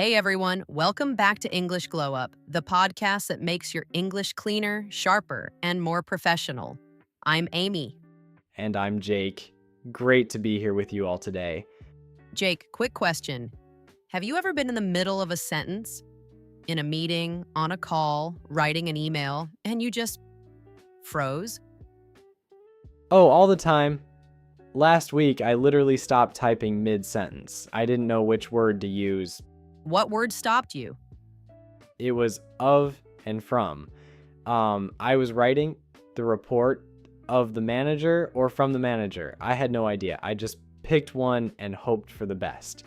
Hey everyone, welcome back to English Glow Up, the podcast that makes your English cleaner, sharper, and more professional. I'm Amy. And I'm Jake. Great to be here with you all today. Jake, quick question. Have you ever been in the middle of a sentence, in a meeting, on a call, writing an email, and you just froze? Oh, all the time. Last week, I literally stopped typing mid-sentence. I didn't know which word to use. What word stopped you? It was of and from. I was writing the report of the manager or from the manager. I had no idea. I just picked one and hoped for the best.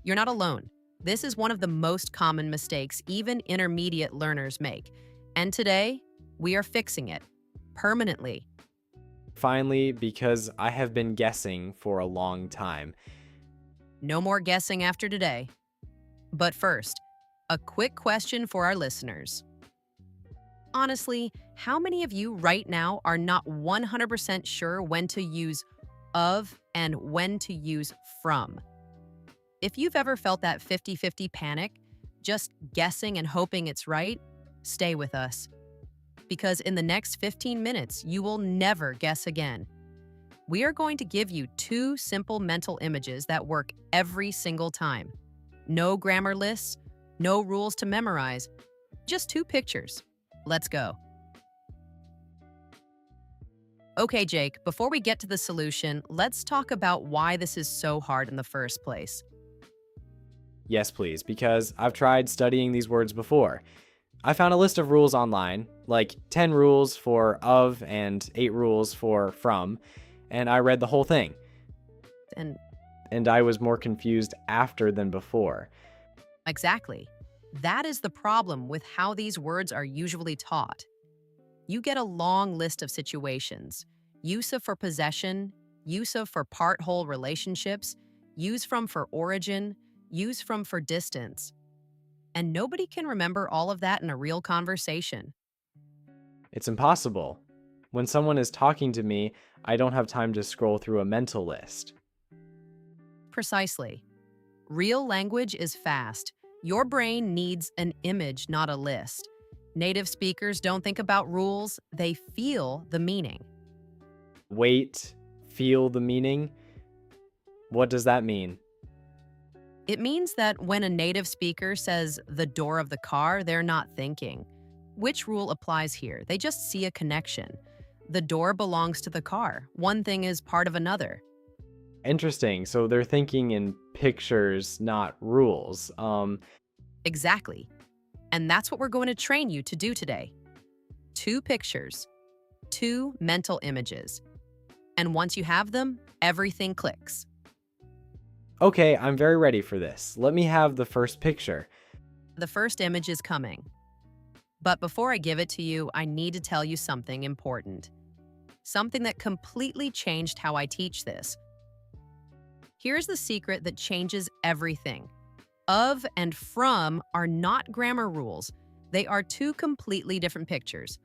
You're not alone. This is one of the most common mistakes even intermediate learners make. And today, we are fixing it permanently. Finally, because I have been guessing for a long time. No more guessing after today. But first, a quick question for our listeners. Honestly, how many of you right now are not 100% sure when to use of and when to use from? If you've ever felt that 50-50 panic, just guessing and hoping it's right, stay with us. Because in the next 15 minutes, you will never guess again. We are going to give you two simple mental images that work every single time. No grammar lists, no rules to memorize, just two pictures. Let's go. Okay, Jake, before we get to the solution, let's talk about why this is so hard in the first place. Yes, please, because I've tried studying these words before. I found a list of rules online, like 10 rules for of and 8 rules for from, and I read the whole thing. And I was more confused after than before. exactly. That is the problem with how these words are usually taught. You get a long list of situations. Use of for possession, use of for part-whole relationships, use from for origin, use from for distance. And nobody can remember all of that in a real conversation. It's impossible. When someone is talking to me, I don't have time to scroll through a mental list. Precisely. Real language is fast. Your brain needs an image, not a list. Native speakers don't think about rules, they feel the meaning. Wait, feel the meaning? What does that mean? It means that when a native speaker says the door of the car, they're not thinking. Which rule applies here? They just see a connection. The door belongs to the car. One thing is part of another. Interesting. So they're thinking in pictures, not rules. Exactly. And that's what we're going to train you to do today. Two pictures, two mental images. And once you have them, everything clicks. Okay, I'm very ready for this. Let me have the first picture. The first image is coming. But before I give it to you, I need to tell you something important. Something that completely changed how I teach this. Here's the secret that changes everything. Of and from are not grammar rules. They are two completely different pictures.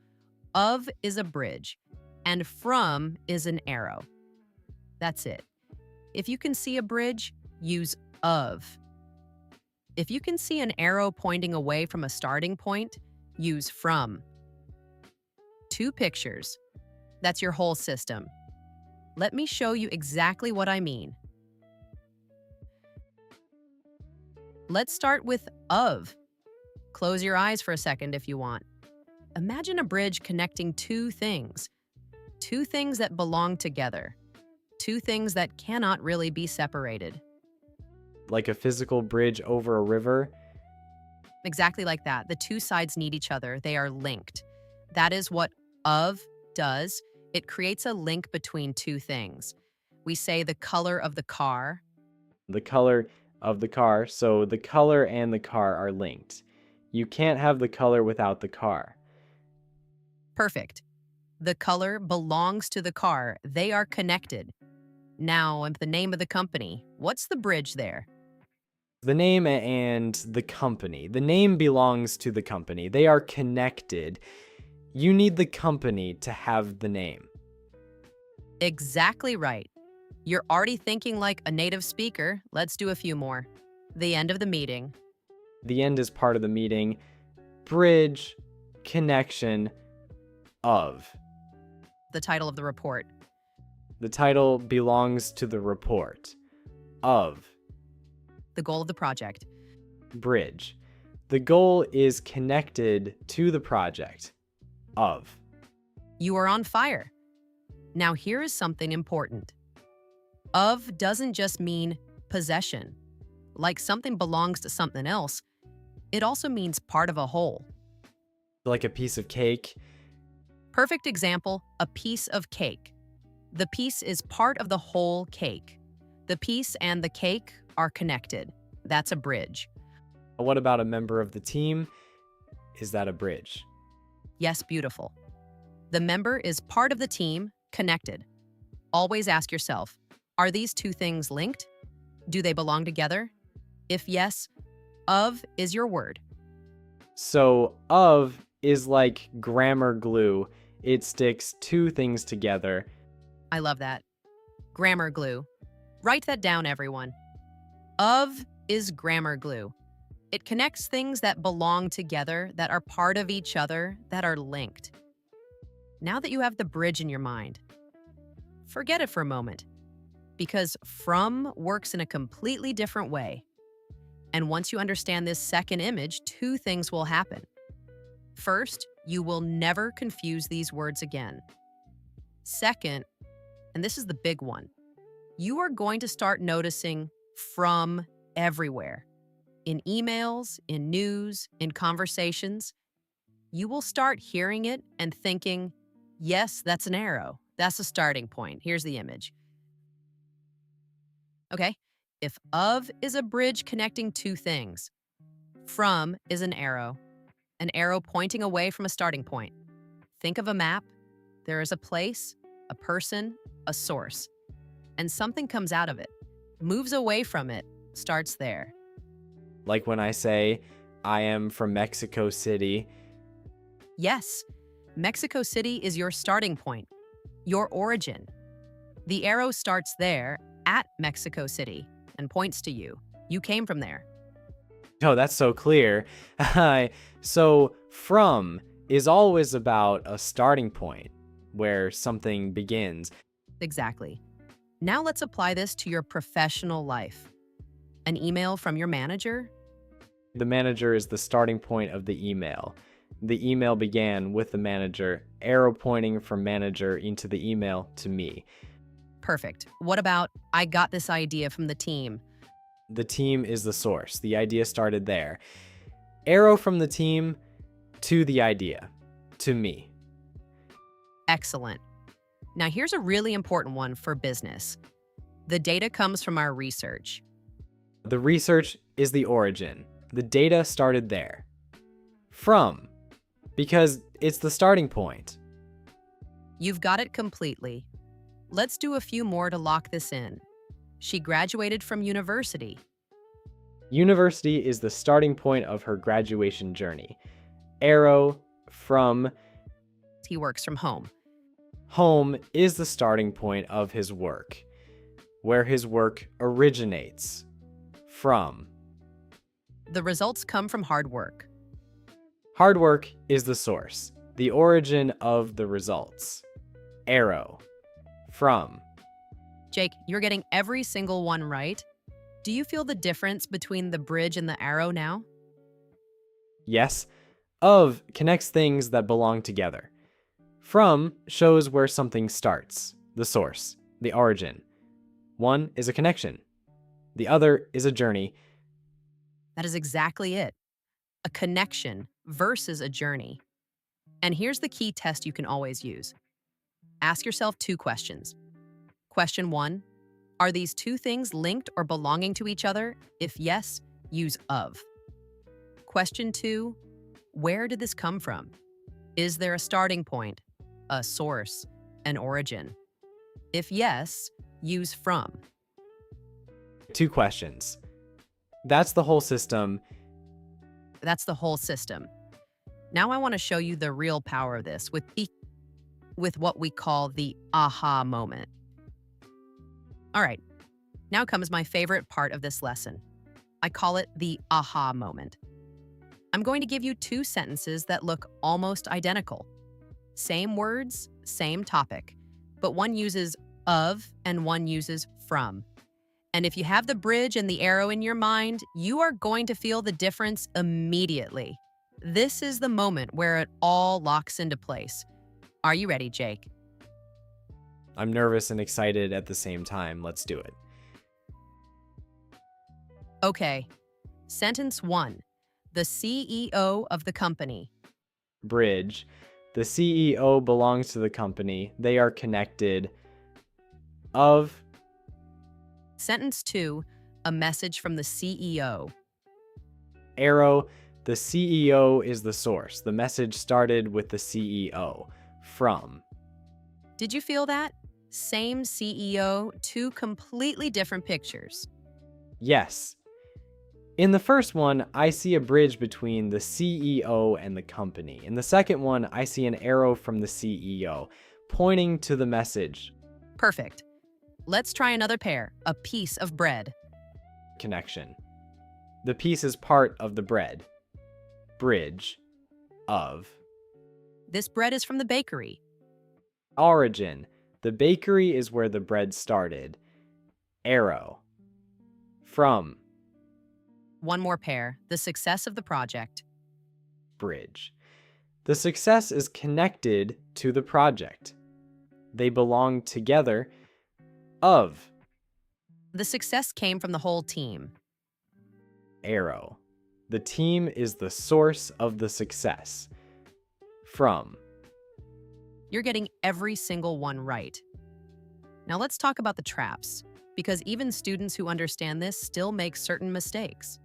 Of is a bridge, and from is an arrow. That's it. If you can see a bridge, use of. If you can see an arrow pointing away from a starting point, use from. Two pictures. That's your whole system. Let me show you exactly what I mean. Let's start with of. Close your eyes for a second if you want. Imagine a bridge connecting two things that belong together, two things that cannot really be separated. Like a physical bridge over a river. Exactly like that. The two sides need each other. They are linked. That is what of does. It creates a link between two things. We say the color of the car. The color of the car. So the color and the car are linked. You can't have the color without the car. Perfect. The color belongs to the car. They are connected. Now, the name of the company. What's the bridge there? The name and the company. The name belongs to the company. They are connected. You need the company to have the name. Exactly right. You're already thinking like a native speaker. Let's do a few more. The end of the meeting. The end is part of the meeting. Bridge, connection, of. The title of the report. The title belongs to the report. Of. The goal of the project. Bridge. The goal is connected to the project. Of. You are on fire. Now here is something important. Of doesn't just mean possession. Like something belongs to something else, it also means part of a whole. Like a piece of cake. Perfect example, a piece of cake. The piece is part of the whole cake. The piece and the cake are connected. That's a bridge. What about a member of the team? Is that a bridge? Yes, beautiful. The member is part of the team, connected. Always ask yourself, are these two things linked? Do they belong together? If yes, of is your word. So, of is like grammar glue. It sticks two things together. I love that. Grammar glue. Write that down, everyone. Of is grammar glue. It connects things that belong together, that are part of each other, that are linked. Now that you have the bridge in your mind, forget it for a moment, because from works in a completely different way. And once you understand this second image, two things will happen. First, you will never confuse these words again. Second, and this is the big one, you are going to start noticing from everywhere. In emails, in news, in conversations. You will start hearing it and thinking, yes, that's an arrow. That's a starting point. Here's the image. Okay, if of is a bridge connecting two things, from is an arrow pointing away from a starting point. Think of a map. There is a place, a person, a source, and something comes out of it, moves away from it, starts there. Like when I say, I am from Mexico City. Yes, Mexico City is your starting point, your origin. The arrow starts there at Mexico City and points to you. You came from there. Oh, that's so clear. So, from is always about a starting point where something begins. Exactly. Now let's apply this to your professional life. An email from your manager? The manager is the starting point of the email. The email began with the manager, arrow pointing from manager into the email to me. Perfect. What about, I got this idea from the team? The team is the source. The idea started there. Arrow from the team to the idea, to me. Excellent. Now here's a really important one for business. The data comes from our research. The research is the origin. The data started there. From, because it's the starting point. You've got it completely. Let's do a few more to lock this in. She graduated from university. University is the starting point of her graduation journey. Arrow, from. He works from home. Home is the starting point of his work, where his work originates. From. The results come from hard work. Hard work is the source, the origin of the results. Arrow. From. Jake, you're getting every single one right. Do you feel the difference between the bridge and the arrow now? Yes. Of connects things that belong together. From shows where something starts, the source, the origin. One is a connection. The other is a journey. That is exactly it. A connection versus a journey. And here's the key test you can always use. Ask yourself two questions. Question 1, are these two things linked or belonging to each other? If yes, use of. Question 2, where did this come from? Is there a starting point, a source, an origin? If yes, use from. Two questions. That's the whole system. That's the whole system. Now I want to show you the real power of this with what we call the aha moment. All right, now comes my favorite part of this lesson. I call it the aha moment. I'm going to give you two sentences that look almost identical. Same words, same topic, but one uses of and one uses from. And if you have the bridge and the arrow in your mind, you are going to feel the difference immediately. This is the moment where it all locks into place. Are you ready, Jake? I'm nervous and excited at the same time. Let's do it. Okay. Sentence 1. The CEO of the company. Bridge. The CEO belongs to the company. They are connected. Of. Sentence 2. A message from the CEO. Arrow. The CEO is the source. The message started with the CEO. From. Did you feel that? Same CEO, two completely different pictures. Yes. In the first one, I see a bridge between the CEO and the company. In the second one, I see an arrow from the CEO, pointing to the message. Perfect. Let's try another pair. A piece of bread. Connection. The piece is part of the bread. Bridge. Of. This bread is from the bakery. Origin. The bakery is where the bread started. Arrow. From. One more pair. The success of the project. Bridge. The success is connected to the project. They belong together. Of. The success came from the whole team. Arrow. The team is the source of the success. From. You're getting every single one right. Now let's talk about the traps, because even students who understand this still make certain mistakes.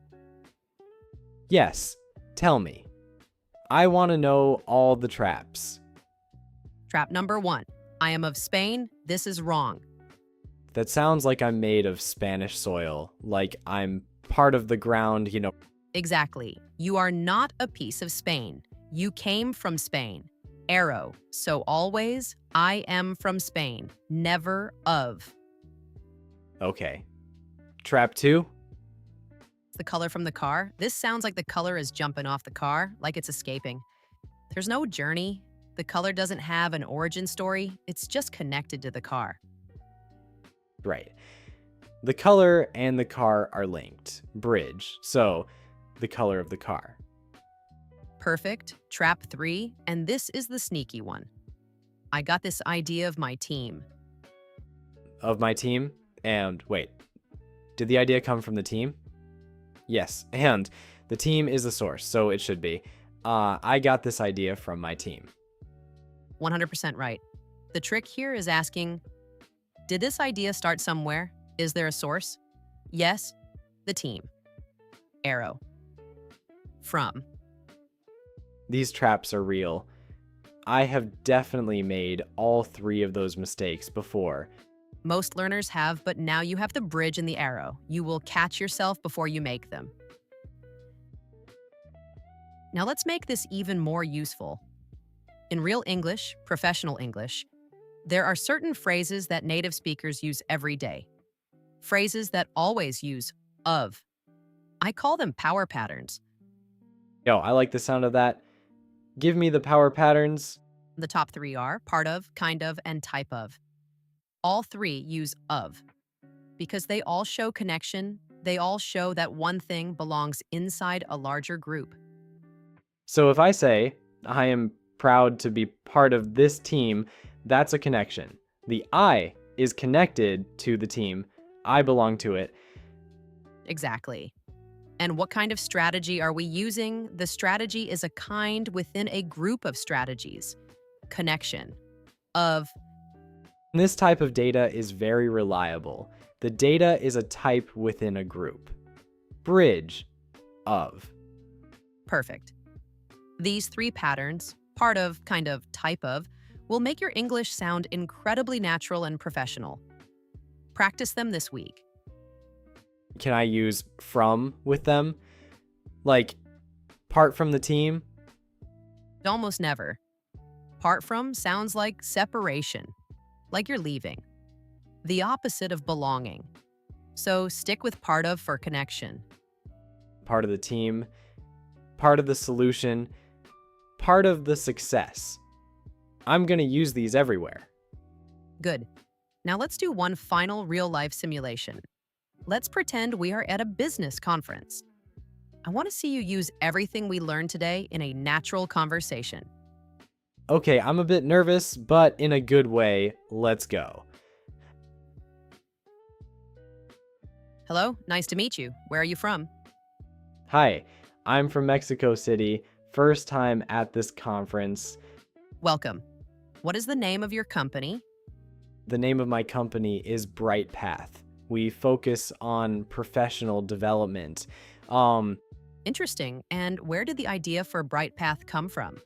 Yes, tell me. I want to know all the traps. Trap number 1. I am of Spain. This is wrong. That sounds like I'm made of Spanish soil, like I'm part of the ground, Exactly. You are not a piece of Spain. You came from Spain. Arrow. So always, I am from Spain. Never of. Okay. Trap 2? The color from the car. This sounds like the color is jumping off the car, like it's escaping. There's no journey. The color doesn't have an origin story. It's just connected to the car. Right. The color and the car are linked. Bridge. So, the color of the car. Perfect. Trap 3, and this is the sneaky one. I got this idea of my team. Of my team? And wait, did the idea come from the team? Yes, and the team is the source, so it should be. I got this idea from my team. 100% right. The trick here is asking, did this idea start somewhere? Is there a source? Yes, the team. Arrow. From. These traps are real. I have definitely made all 3 of those mistakes before. Most learners have, but now you have the bridge and the arrow. You will catch yourself before you make them. Now let's make this even more useful. In real English, professional English, there are certain phrases that native speakers use every day. Phrases that always use of. I call them power patterns. Yo, I like the sound of that. Give me the power patterns. The top 3 are part of, kind of, and type of. All 3 use of. Because they all show connection, they all show that one thing belongs inside a larger group. So if I say, I am proud to be part of this team, that's a connection. The I is connected to the team. I belong to it. Exactly. And what kind of strategy are we using? The strategy is a kind within a group of strategies. Connection. Of. This type of data is very reliable. The data is a type within a group. Bridge. Of. Perfect. These 3 patterns, part of, kind of, type of, will make your English sound incredibly natural and professional. Practice them this week. Can I use from with them? Like, part from the team? Almost never. Part from sounds like separation, like you're leaving. The opposite of belonging. So stick with part of for connection. part of the team, part of the solution, part of the success. I'm going to use these everywhere. Good. Now let's do one final real-life simulation. Let's pretend we are at a business conference. I want to see you use everything we learned today in a natural conversation. Okay, I'm a bit nervous, but in a good way. Let's go. Hello, nice to meet you. Where are you from? Hi, I'm from Mexico City. First time at this conference. Welcome. What is the name of your company? The name of my company is Bright Path. We focus on professional development. Interesting. And where did the idea for Bright Path come from?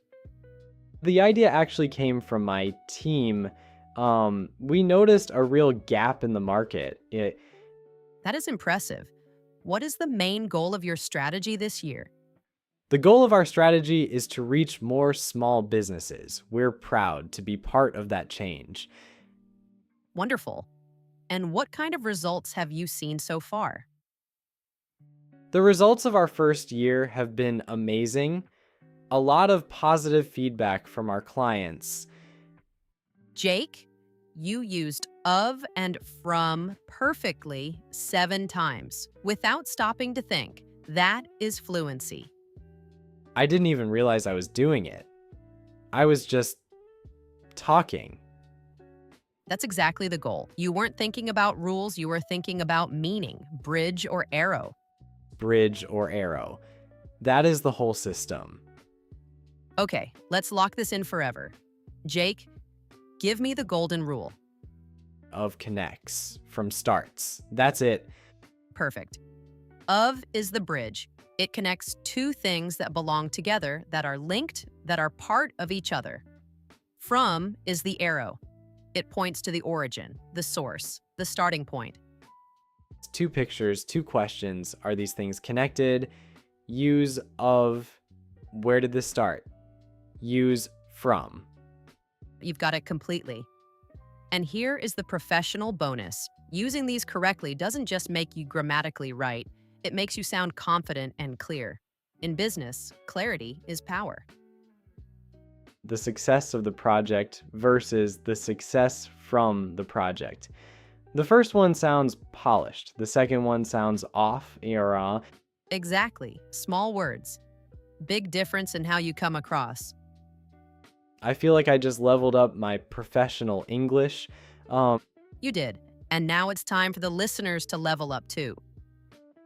The idea actually came from my team. We noticed a real gap in the market. That is impressive. What is the main goal of your strategy this year? The goal of our strategy is to reach more small businesses. We're proud to be part of that change. Wonderful. And what kind of results have you seen so far? The results of our first year have been amazing. A lot of positive feedback from our clients. Jake, you used of and from perfectly 7 times without stopping to think. That is fluency. I didn't even realize I was doing it. I was just talking. That's exactly the goal. You weren't thinking about rules, you were thinking about meaning, bridge or arrow. Bridge or arrow. That is the whole system. Okay, let's lock this in forever. Jake, give me the golden rule. Of connects from starts. That's it. Perfect. Of is the bridge. It connects 2 things that belong together, that are linked, that are part of each other. From is the arrow. It points to the origin, the source, the starting point. 2 pictures, 2 questions. Are these things connected? Use of. Where did this start? Use from. You've got it completely. And here is the professional bonus. Using these correctly doesn't just make you grammatically right, it makes you sound confident and clear. In business, clarity is power. The success of the project versus the success from the project. The first one sounds polished. The second one sounds off, or Exactly. Small words. Big difference in how you come across. I feel like I just leveled up my professional English. You did. And now it's time for the listeners to level up too.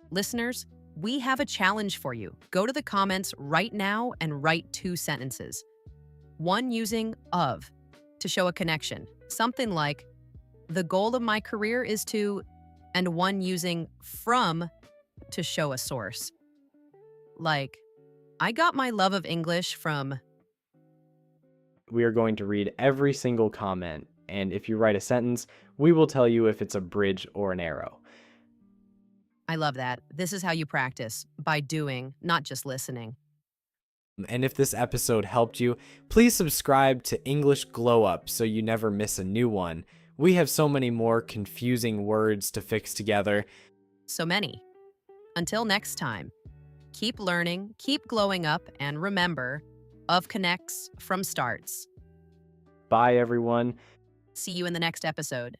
Listeners, we have a challenge for you. Go to the comments right now and write 2 sentences. One using of to show a connection. Something like, the goal of my career is to, and one using from to show a source. Like, I got my love of English from. We are going to read every single comment, and if you write a sentence, we will tell you if it's a bridge or an arrow. I love that. This is how you practice, by doing, not just listening. And if this episode helped you, please subscribe to English Glow Up so you never miss a new one. We have so many more confusing words to fix together. So many. Until next time, keep learning, keep glowing up, and remember, of connects from starts. Bye, everyone. See you in the next episode.